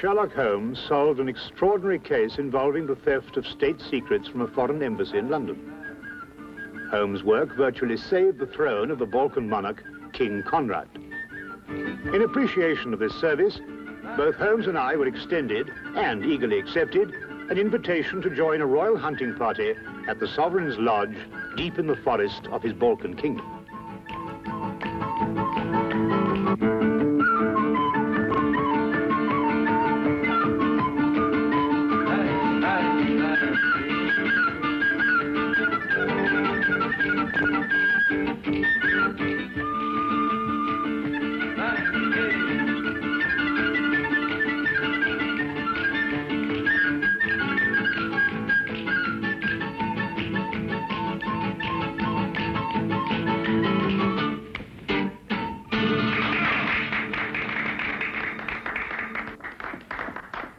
Sherlock Holmes solved an extraordinary case involving the theft of state secrets from a foreign embassy in London. Holmes' work virtually saved the throne of the Balkan monarch, King Conrad. In appreciation of this service, both Holmes and I were extended, and eagerly accepted, an invitation to join a royal hunting party at the Sovereign's Lodge, deep in the forest of his Balkan kingdom.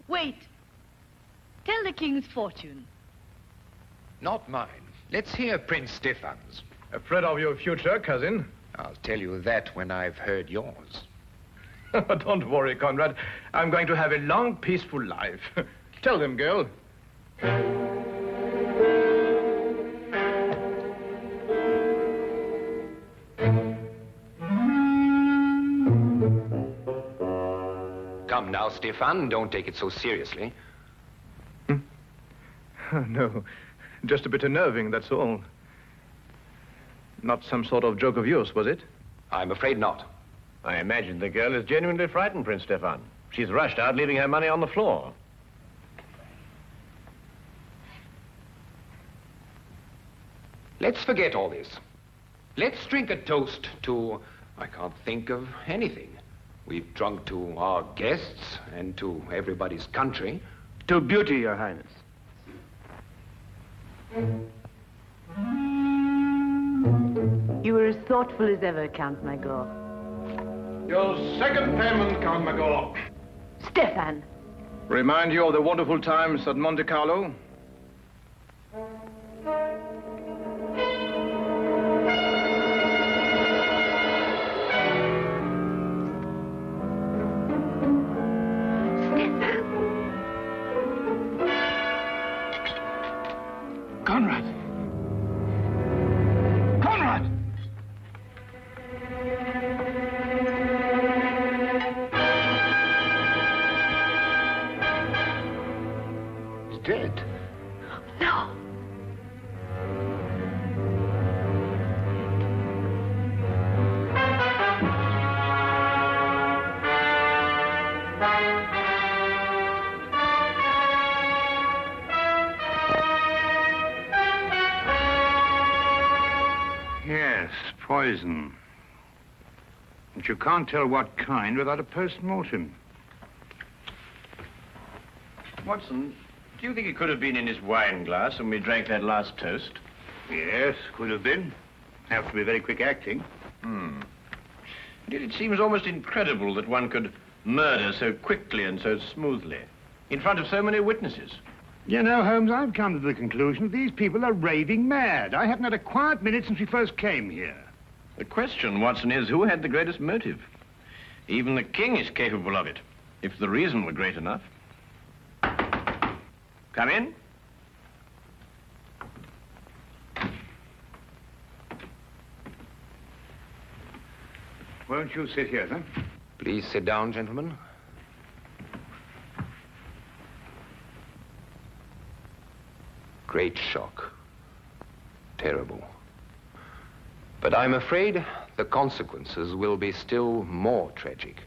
Wait. Tell the king's fortune. Not mine. Let's hear Prince Stefan's. Afraid of your future, cousin? I'll tell you that when I've heard yours. Don't worry, Conrad. I'm going to have a long, peaceful life. Tell them, girl. Come now, Stefan, don't take it so seriously. No, just a bit unnerving, that's all. Not some sort of joke of yours, was it? I'm afraid not. I imagine the girl is genuinely frightened, Prince Stefan. She's rushed out, leaving her money on the floor. Let's forget all this. Let's drink a toast to... I can't think of anything. We've drunk to our guests and to everybody's country. To beauty, Your Highness. You were as thoughtful as ever, Count Magor. Your second payment, Count Magor. Stefan. Remind you of the wonderful times at Monte Carlo? Conrad! Conrad! He's dead. No. Yes, poison. But you can't tell what kind without a post-mortem. Watson, do you think it could have been in his wine glass when we drank that last toast? Yes, could have been. Have to be very quick acting. Indeed, it seems almost incredible that one could murder so quickly and so smoothly in front of so many witnesses. You know, Holmes, I've come to the conclusion that these people are raving mad. I haven't had a quiet minute since we first came here. The question, Watson, is who had the greatest motive? Even the king is capable of it, if the reason were great enough. Come in. Won't you sit here, then? Please sit down, gentlemen. Great shock. Terrible. But I'm afraid the consequences will be still more tragic.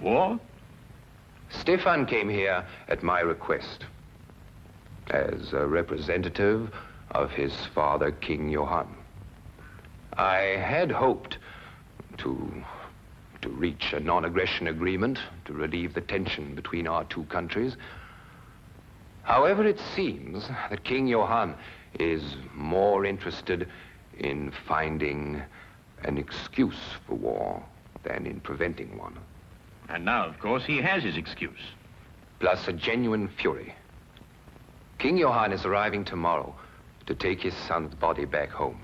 War? Stefan came here at my request as a representative of his father, King Johann. I had hoped to reach a non-aggression agreement to relieve the tension between our two countries. However, it seems that King Johann is more interested in finding an excuse for war than in preventing one. And now, of course, he has his excuse. Plus a genuine fury. King Johann is arriving tomorrow to take his son's body back home.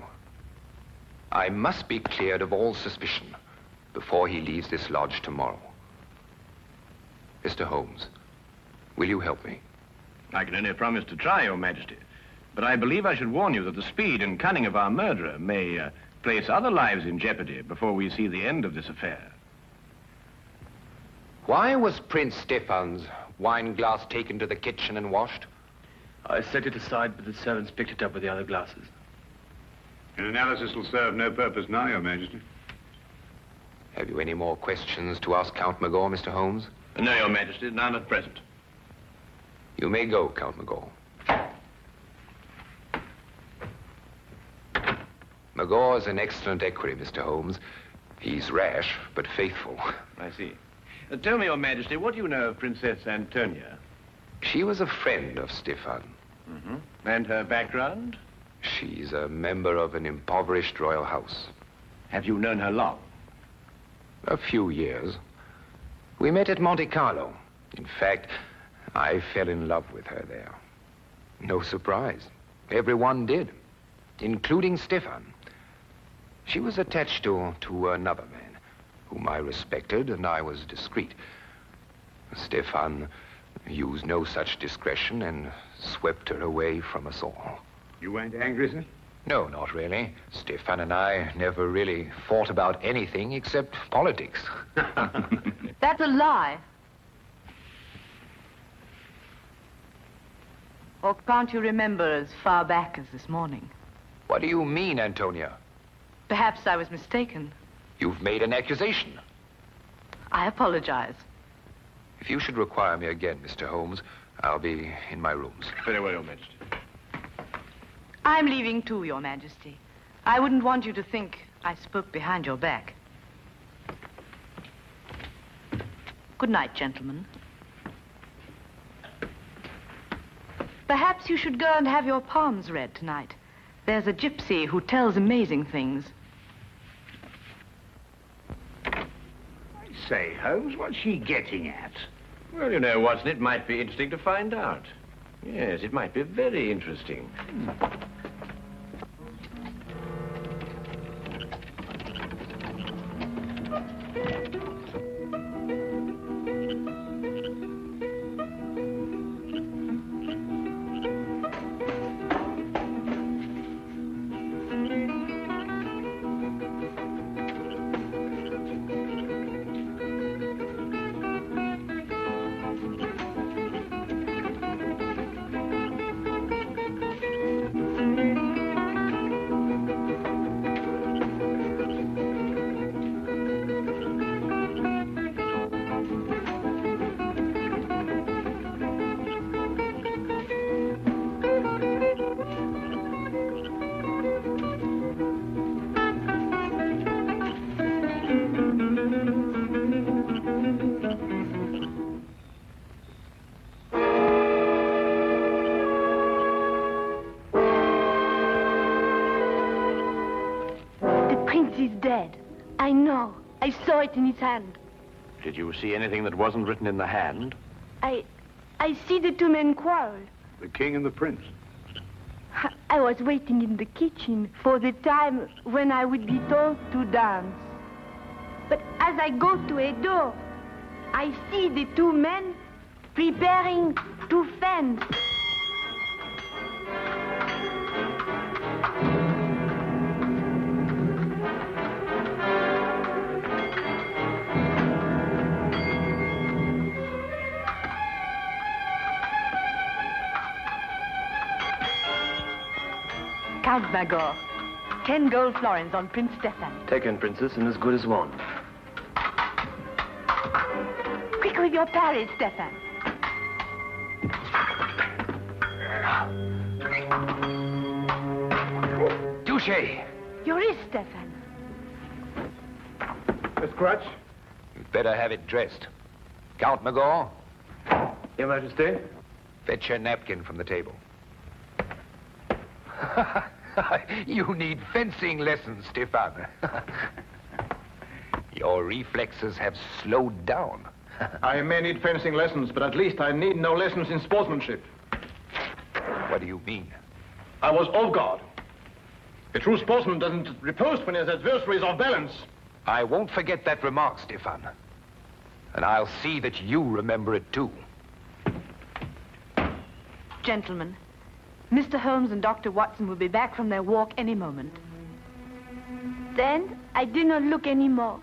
I must be cleared of all suspicion before he leaves this lodge tomorrow. Mr. Holmes, will you help me? I can only promise to try, Your Majesty. But I believe I should warn you that the speed and cunning of our murderer may place other lives in jeopardy before we see the end of this affair. Why was Prince Stefan's wine glass taken to the kitchen and washed? I set it aside, but the servants picked it up with the other glasses. An analysis will serve no purpose now, Your Majesty. Have you any more questions to ask Count Magor, Mr. Holmes? No, Your Majesty, none at present. You may go, Count Magor. Magor is an excellent equerry, Mr. Holmes. He's rash, but faithful. I see. Tell me, Your Majesty, what do you know of Princess Antonia? She was a friend of Stefan. Mm-hmm. And her background? She's a member of an impoverished royal house. Have you known her long? A few years. We met at Monte Carlo. In fact, I fell in love with her there. No surprise. Everyone did, including Stefan. She was attached to another man, whom I respected, and I was discreet. Stefan used no such discretion and swept her away from us all. You weren't angry, sir? No, not really. Stefan and I never really fought about anything except politics. That's a lie. Or can't you remember as far back as this morning? What do you mean, Antonia? Perhaps I was mistaken. You've made an accusation. I apologize. If you should require me again, Mr. Holmes, I'll be in my rooms. Very well, Your Majesty. I'm leaving too, Your Majesty. I wouldn't want you to think I spoke behind your back. Good night, gentlemen. Perhaps you should go and have your palms read tonight. There's a gypsy who tells amazing things. I say, Holmes, what's she getting at? Well, you know, Watson, it might be interesting to find out. Yes, it might be very interesting. He's dead. I know. I saw it in his hand. Did you see anything that wasn't written in the hand? I see the two men quarrel. The king and the prince. I was waiting in the kitchen for the time when I would be told to dance. But as I go to a door, I see the two men preparing to fence. Count Magor. 10 gold florins on Prince Stefan. Taken, Princess, and as good as one. Quick with your parry, Stefan. Touché! Your wrist, Stefan. Miss Crutch? You'd better have it dressed. Count Magor, Your Majesty? fetch your napkin from the table. You need fencing lessons, Stefan. Your reflexes have slowed down. I may need fencing lessons, but at least I need no lessons in sportsmanship. What do you mean? I was off guard. A true sportsman doesn't riposte when his adversary is off balance. I won't forget that remark, Stefan. And I'll see that you remember it too. Gentlemen, Mr. Holmes and Dr. Watson will be back from their walk any moment. Then I do not look anymore.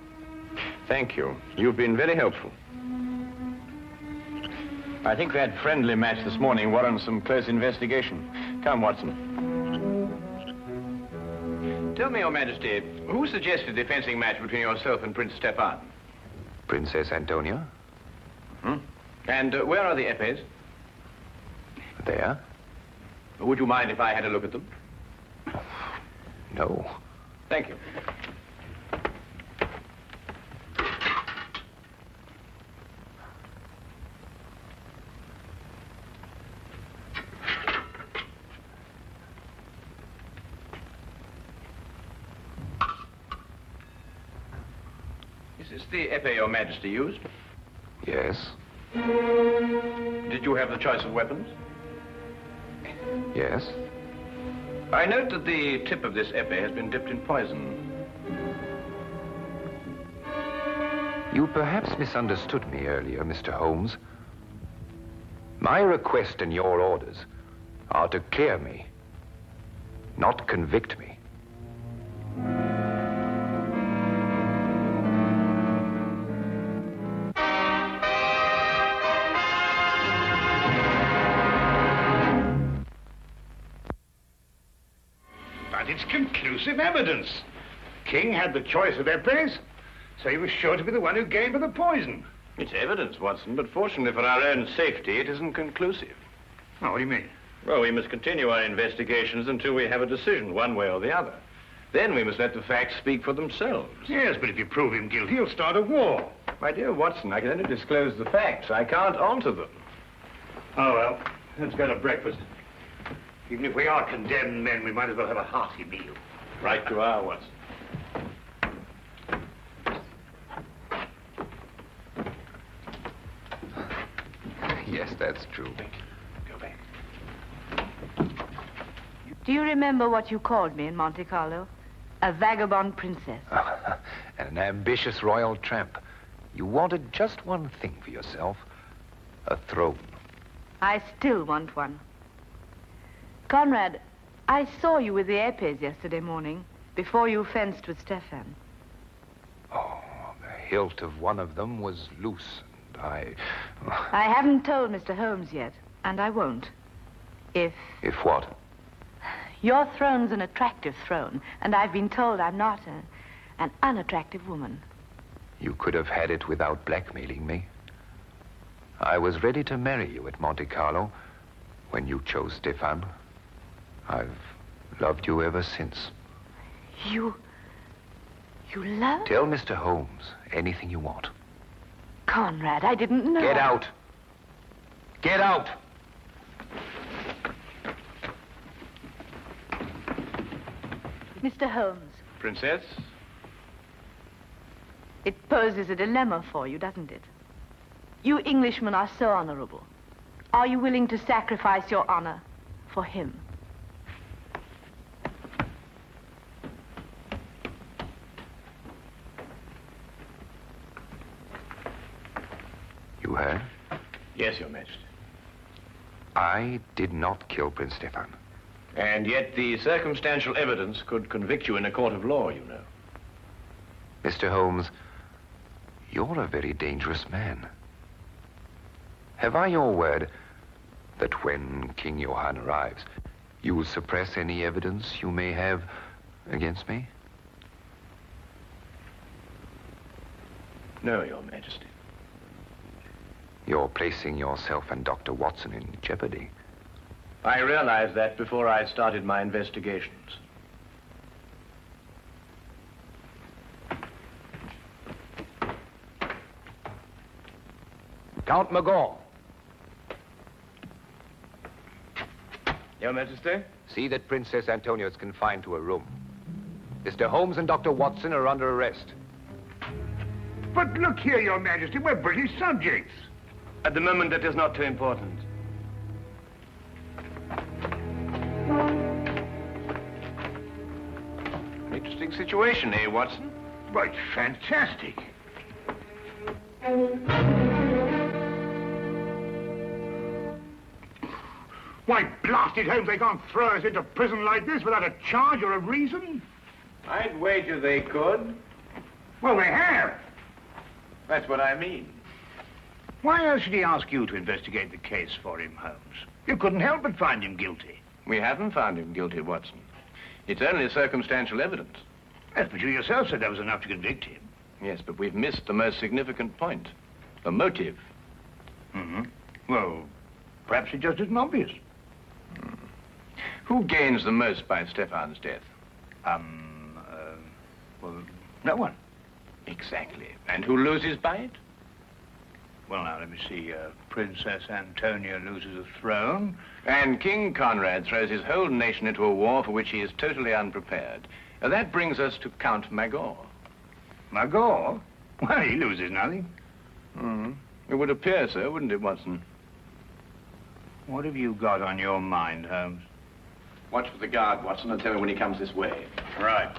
Thank you. You've been very helpful. I think that friendly match this morning warrants some close investigation. Come, Watson. Tell me, Your Majesty, who suggested the fencing match between yourself and Prince Stefan? Princess Antonia? Hmm? And where are the epées? There? Would you mind if I had a look at them? No. Thank you. Is this the epée Your Majesty used? Yes. Did you have the choice of weapons? Yes. I note that the tip of this epée has been dipped in poison. You perhaps misunderstood me earlier, Mr. Holmes. My request and your orders are to clear me, not convict me. But it's conclusive evidence. King had the choice of epées, so he was sure to be the one who gave her the poison. It's evidence, Watson, but fortunately for our own safety, it isn't conclusive. Oh, what do you mean? Well, we must continue our investigations until we have a decision, one way or the other. Then we must let the facts speak for themselves. Yes, but if you prove him guilty, he'll start a war. My dear Watson, I can only disclose the facts. I can't alter them. Oh, well, let's go to breakfast. Even if we are condemned men, we might as well have a hearty meal. Right you are, Watson. Yes, that's true. Go back. Do you remember what you called me in Monte Carlo? A vagabond princess. An ambitious royal tramp. You wanted just one thing for yourself. A throne. I still want one. Conrad, I saw you with the epées yesterday morning, before you fenced with Stefan. Oh, the hilt of one of them was loose, and I haven't told Mr. Holmes yet, and I won't. If what? Your throne's an attractive throne, and I've been told I'm not an unattractive woman. You could have had it without blackmailing me. I was ready to marry you at Monte Carlo when you chose Stefan. I've loved you ever since. You love? Tell Mr. Holmes anything you want. Conrad, I didn't know. Get out. Get out. Mr. Holmes, Princess? it poses a dilemma for you, doesn't it? You Englishmen are so honorable. Are you willing to sacrifice your honor for him? You heard? Yes, Your Majesty. I did not kill Prince Stefan. And yet the circumstantial evidence could convict you in a court of law, you know. Mr. Holmes, you're a very dangerous man. Have I your word that when King Johann arrives, you will suppress any evidence you may have against me? No, Your Majesty. You're placing yourself and Dr. Watson in jeopardy. I realized that before I started my investigations. Count Magon. Your Majesty? See that Princess Antonia is confined to a room. Mr. Holmes and Dr. Watson are under arrest. But look here, Your Majesty, we're British subjects. At the moment, that is not too important. Interesting situation, eh, Watson? Well, it's fantastic. Why, blasted Holmes, they can't throw us into prison like this without a charge or a reason. I'd wager they could. Well, they have. That's what I mean. Why else should he ask you to investigate the case for him, Holmes? You couldn't help but find him guilty. We haven't found him guilty, Watson. It's only circumstantial evidence. Yes, but you yourself said that was enough to convict him. Yes, but we've missed the most significant point. The motive. Mm-hmm. Well, perhaps it just isn't obvious. Who gains the most by Stefan's death? Well, no one. Exactly. And who loses by it? Well, now, let me see. Princess Antonia loses the throne. And King Conrad throws his whole nation into a war for which he is totally unprepared. That brings us to Count Magor. Magor? Well, he loses nothing. It would appear so, wouldn't it, Watson? What have you got on your mind, Holmes? Watch for the guard, Watson, and tell me when he comes this way. Right.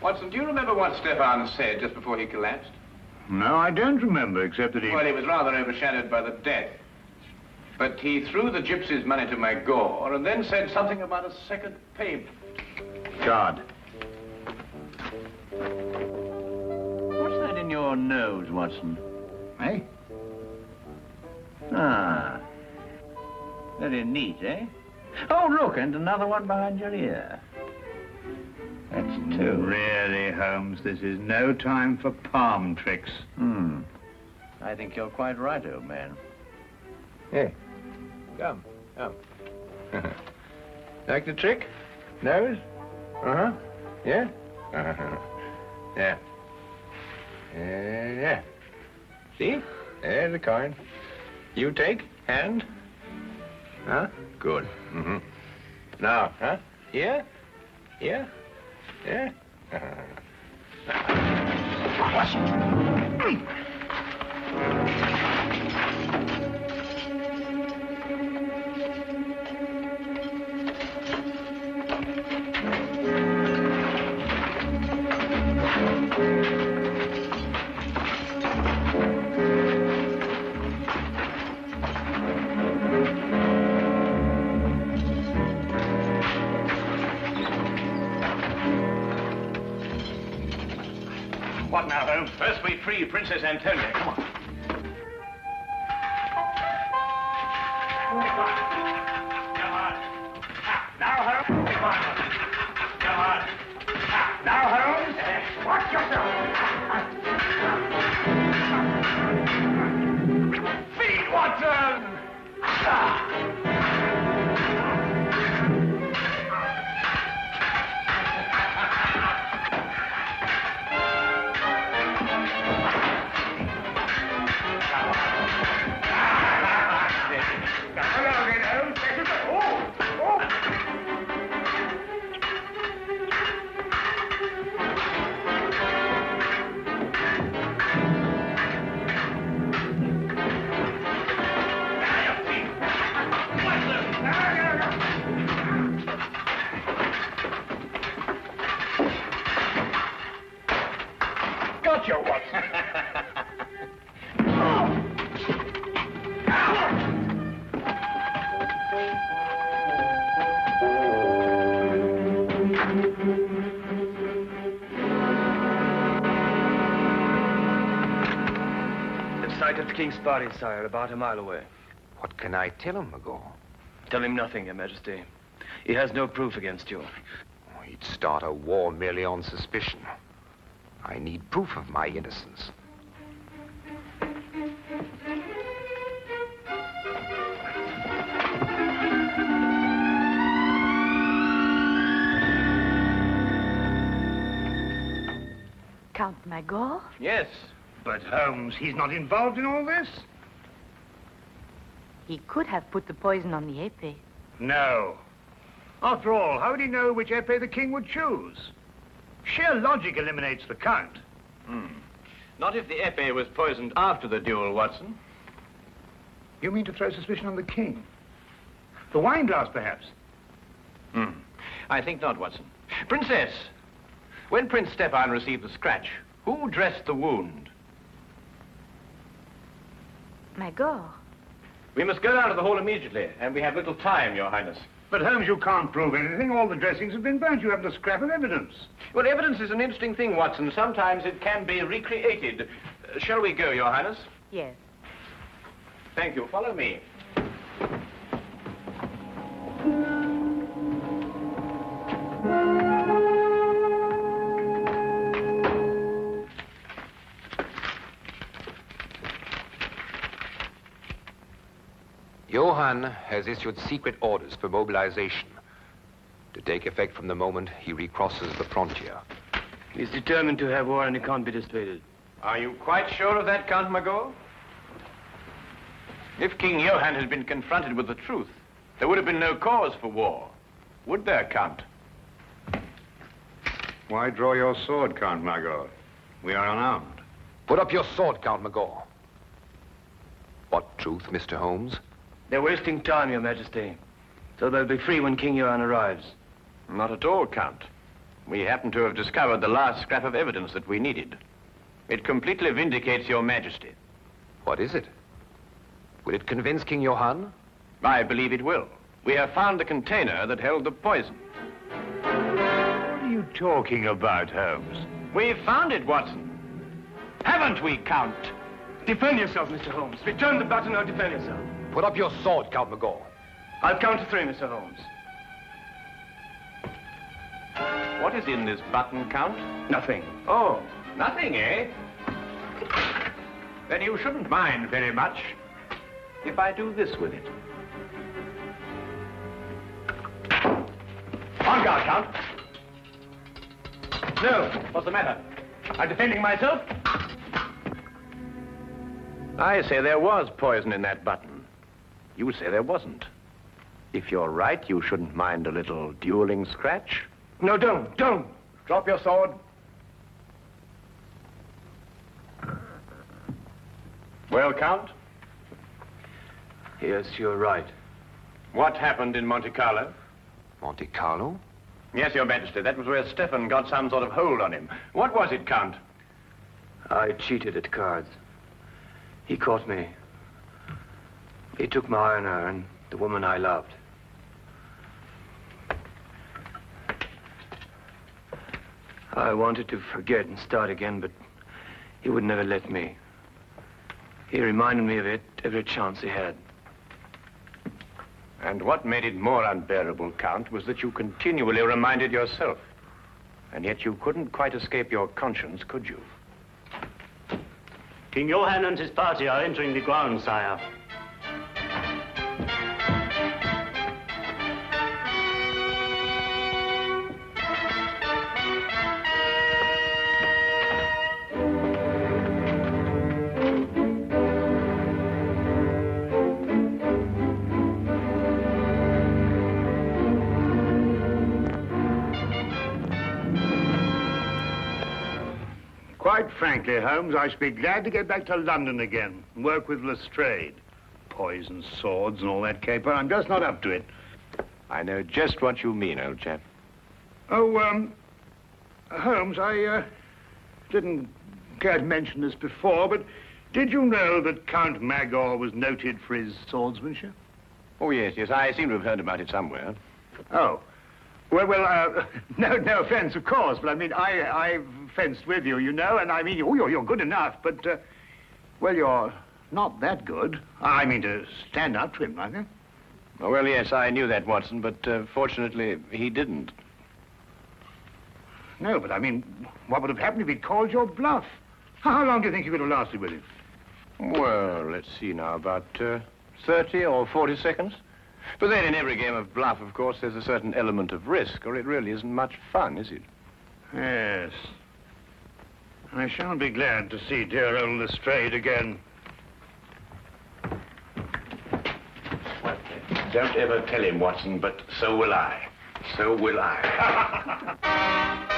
Watson, do you remember what Stefan said just before he collapsed? No, I don't remember, except that he... Well, he was rather overshadowed by the death. But he threw the gypsies' money to Magor and then said something about a second payment. Guard. What's that in your nose, Watson? Eh? Ah. Very neat, eh? Oh, look, and another one behind your ear. That's two. Really, Holmes, this is no time for palm tricks. I think you're quite right, old man. Hey, come. Like the trick? Nose? Uh-huh. Yeah? Uh-huh. Yeah. Yeah. See? There's the coin. You take, hand. Huh? Good. Now, huh? Here? Here? Yeah? What now, Holmes? First we free Princess Antonia. Come on. Now, Holmes. Come on. Now, Holmes. Watch yourself. Feed Watson. Gotcha, Watson. They've sighted the king's body, sire, about a mile away. What can I tell him, Magor? Tell him nothing, Your Majesty. He has no proof against you. He'd start a war merely on suspicion. I need proof of my innocence. Count Magor? Yes. But, Holmes, he's not involved in all this? He could have put the poison on the épée. No. After all, how would he know which épée the king would choose? Sheer logic eliminates the count. Not if the épée was poisoned after the duel, Watson. You mean to throw suspicion on the king? The wine glass, perhaps? I think not, Watson. Princess! When Prince Stefan received the scratch, Who dressed the wound? Magor. We must go down to the hall immediately, and we have little time, Your Highness. But Holmes, you can't prove anything. All the dressings have been burnt. You haven't a scrap of evidence. Well, evidence is an interesting thing, Watson. Sometimes it can be recreated. Shall we go, Your Highness? Yes. Thank you. Follow me. Johann has issued secret orders for mobilization to take effect from the moment he recrosses the frontier. He's determined to have war and he can't be dissuaded. Are you quite sure of that, Count Magor? If King Johann had been confronted with the truth, there would have been no cause for war. Would there, Count? Why draw your sword, Count Magor? We are unarmed. Put up your sword, Count Magor. What truth, Mr. Holmes? They're wasting time, Your Majesty. So they'll be free when King Johann arrives. Not at all, Count. We happen to have discovered the last scrap of evidence that we needed. It completely vindicates Your Majesty. What is it? Will it convince King Johann? I believe it will. We have found the container that held the poison. What are you talking about, Holmes? We found it, Watson. Haven't we, Count? Defend yourself, Mr. Holmes. Return the button or defend yourself. Put up your sword, Count Magor. I'll count to 3, Mr. Holmes. What is in this button, Count? Nothing. Oh, nothing, eh? Then you shouldn't mind very much if I do this with it. On guard, Count. No, what's the matter? I'm defending myself. I say there was poison in that button. You say there wasn't. If you're right, you shouldn't mind a little dueling scratch. No, don't. Drop your sword. Well, Count? Yes, you're right. What happened in Monte Carlo? Monte Carlo? Yes, Your Majesty. That was where Stefan got some sort of hold on him. What was it, Count? I cheated at cards. He caught me. He took my honor and the woman I loved. I wanted to forget and start again, but he would never let me. He reminded me of it every chance he had. And what made it more unbearable, Count, was that you continually reminded yourself. And yet you couldn't quite escape your conscience, could you? King Johann and his party are entering the grounds, sire. Quite frankly, Holmes, I should be glad to get back to London again and work with Lestrade. Poison swords and all that caper. I'm just not up to it. I know just what you mean, old chap. Oh, Holmes, I didn't care to mention this before, but did you know that Count Magor was noted for his swordsmanship? Oh, yes. I seem to have heard about it somewhere. Oh. Well, no offense, of course, but I mean, I've fenced with you, you know, and I mean, you're good enough, but, well, you're not that good. I mean, to stand up to him like that. Oh, well, yes, I knew that, Watson, but fortunately, he didn't. No, but I mean, what would have happened if he'd called your bluff? How long do you think you could have lasted with him? Well, let's see now, about 30 or 40 seconds. But then in every game of bluff, of course, there's a certain element of risk, or it really isn't much fun, is it? Yes. I shall be glad to see dear old Lestrade again. Well, don't ever tell him, Watson, but so will I. So will I.